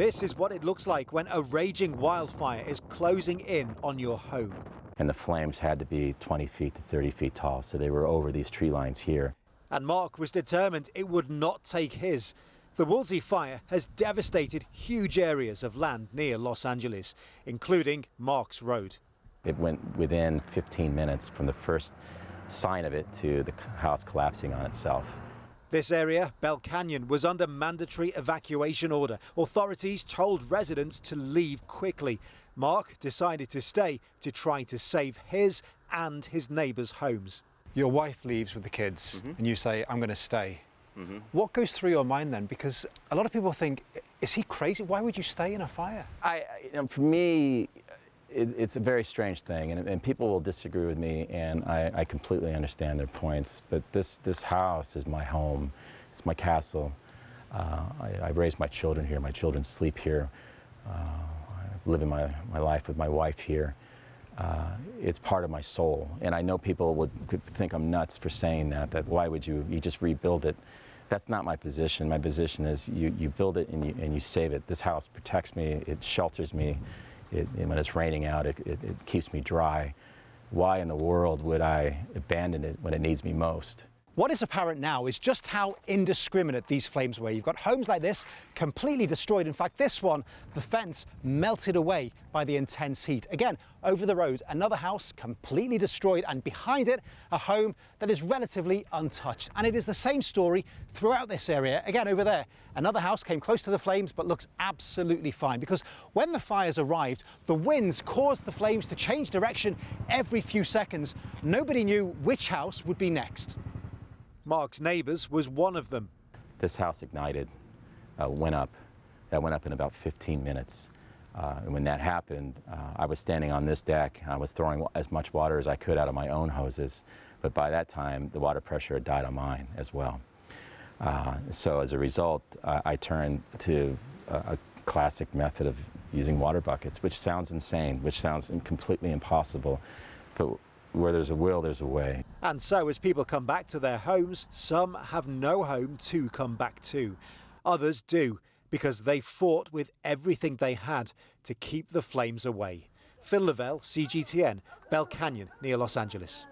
This is what it looks like when a raging wildfire is closing in on your home. And the flames had to be 20 feet to 30 feet tall, so they were over these tree lines here. And Mark was determined it would not take his. The Woolsey fire has devastated huge areas of land near Los Angeles, including Mark's Road. It went within 15 minutes from the first sign of it to the house collapsing on itself. This area, Bell Canyon, was under mandatory evacuation order. Authorities told residents to leave quickly. Mark decided to stay to try to save his and his neighbours' homes. Your wife leaves with the kids and you say, I'm going to stay. What goes through your mind then? Because a lot of people think, is he crazy? Why would you stay in a fire? For me, it's a very strange thing, and people will disagree with me, and I completely understand their points. But this house is my home. It's my castle. I raised my children here. My children sleep here. I live in my life with my wife here. It's part of my soul, and I know people could think I'm nuts for saying that why would you just rebuild it? That's not my position. My position is you build it and you save it. This house protects me, it shelters me, when it's raining out, it keeps me dry. Why in the world would I abandon it when it needs me most? What is apparent now is just how indiscriminate these flames were. You've got homes like this completely destroyed. In fact, this one, the fence melted away by the intense heat. Again, over the road, another house completely destroyed, and behind it, a home that is relatively untouched. And it is the same story throughout this area. Again, over there, another house came close to the flames but looks absolutely fine, because when the fires arrived, the winds caused the flames to change direction every few seconds. Nobody knew which house would be next. Mark's neighbours was one of them. This house ignited, went up. That went up in about 15 minutes. And when that happened, I was standing on this deck. I was throwing as much water as I could out of my own hoses. But by that time, the water pressure had died on mine as well. So as a result, I turned to a classic method of using water buckets, which sounds insane, which sounds completely impossible. But where there's a will, there's a way. And so as people come back to their homes, some have no home to come back to. Others do, because they fought with everything they had to keep the flames away. Lavelle, CGTN, Bell Canyon, near Los Angeles.